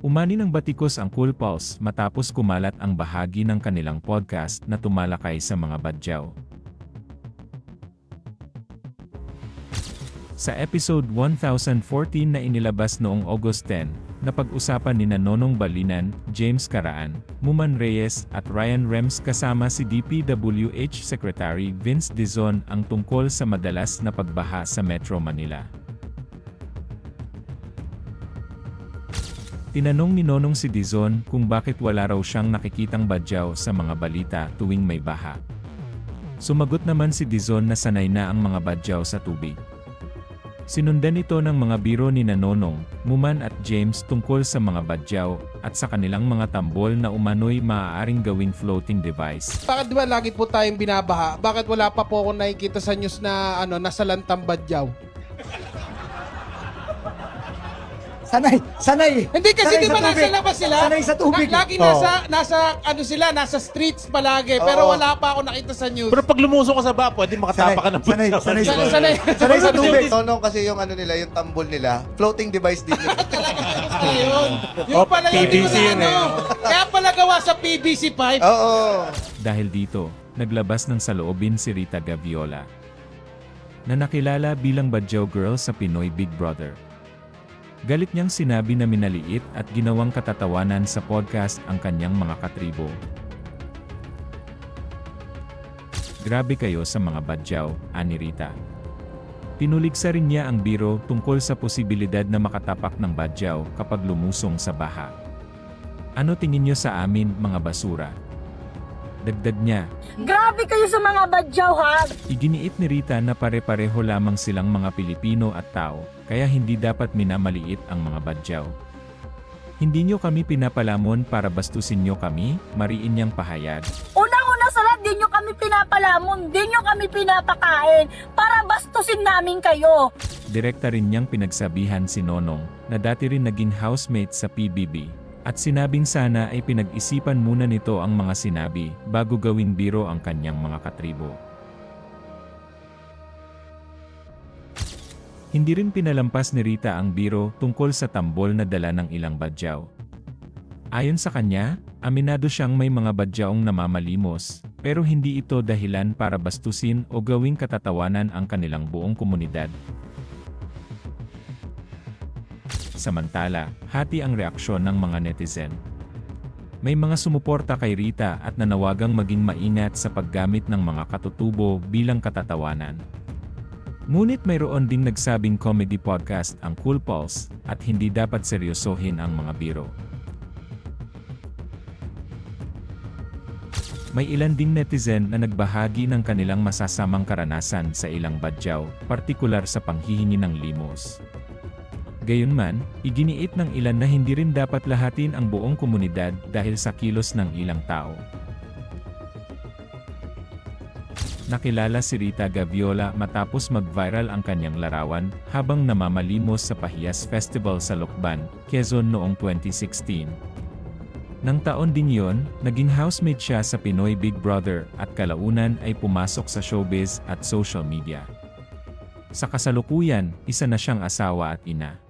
Umani ng batikos ang Cool Pulse matapos kumalat ang bahagi ng kanilang podcast na tumalakay sa mga badyaw. Sa episode 1014 na inilabas noong August 10, napag-usapan nina Nonong Balinan, James Caraan, Muman Reyes at Ryan Rems kasama si DPWH Secretary Vince Dizon ang tungkol sa madalas na pagbaha sa Metro Manila. Tinanong ni Nonong si Dizon kung bakit wala raw siyang nakikitang badyaw sa mga balita tuwing may baha. Sumagot naman si Dizon na sanay na ang mga badyaw sa tubig. Sinundan ito ng mga biro ni Nonong, Muman at James tungkol sa mga badyaw at sa kanilang mga tambol na umano'y maaaring gawing floating device. Bakit di ba lagi po tayong binabaha? Bakit wala pa po akong nakikita sa news na nasa lantang badyaw? Sanay. Hindi kasi Sanay di ba sa nasa tubig. labas sila? Sanay sa tubig. Lagi nasa streets palagi. Pero wala pa ako nakita sa news. Pero pag lumusong ka sa ba, pwede makatapa ka ng Sanay Sanay. sa tubig. Nonong kasi yung nila, yung tambol nila, floating device din yun. Yun. Yung pala yung PVC yun eh. Kaya pala gawa sa PVC pipe. Oo. Dahil dito, naglabas ng saloobin si Rita Gaviola, na nakilala bilang badyaw girl sa Pinoy Big Brother. Galit niyang sinabi na minaliit at ginawang katatawanan sa podcast ang kanyang mga katribo. Grabe kayo sa mga badyaw, ani Rita. Pinuligsa rin niya ang biro tungkol sa posibilidad na makatapak ng badyaw kapag lumusong sa baha. Ano tingin niyo sa amin, mga basura? Dagdag niya, Grabe kayo sa mga badyaw, ha? iginiit ni Rita na pare-pareho lamang silang mga Pilipino at tao, kaya hindi dapat minamaliit ang mga badyaw. Hindi nyo kami pinapalamon para bastusin nyo kami, mariin niyang pahayag. Unang-una sa lahat, di nyo kami pinapalamon, di nyo kami pinapakain para bastusin namin kayo. Direkta rin niyang pinagsabihan si Nonong, na dati rin naging housemate sa PBB. At sinabing sana ay pinag-isipan muna nito ang mga sinabi bago gawing biro ang kanyang mga katribo. Hindi rin pinalampas ni Rita ang biro tungkol sa tambol na dala ng ilang badyaw. Ayon sa kanya, aminado siyang may mga badyaong namamalimos, pero hindi ito dahilan para bastusin o gawing katatawanan ang kanilang buong komunidad. Samantala, hati ang reaksyon ng mga netizen. May mga sumuporta kay Rita at nanawagang maging maingat sa paggamit ng mga katutubo bilang katatawanan. Ngunit mayroon ding nagsabing comedy podcast ang Cool Pulse at hindi dapat seryosohin ang mga biro. May ilan ding netizen na nagbahagi ng kanilang masasamang karanasan sa ilang badyaw, partikular sa panghihingi ng limos. Gayunman, iginiit ng ilan na hindi rin dapat lahatin ang buong komunidad dahil sa kilos ng ilang tao. Nakilala si Rita Gaviola matapos mag-viral ang kanyang larawan habang namamalimos sa Pahiyas Festival sa Lokban, Quezon noong 2016. Nang taon din yon, naging housemate siya sa Pinoy Big Brother at kalaunan ay pumasok sa showbiz at social media. Sa kasalukuyan, isa na siyang asawa at ina.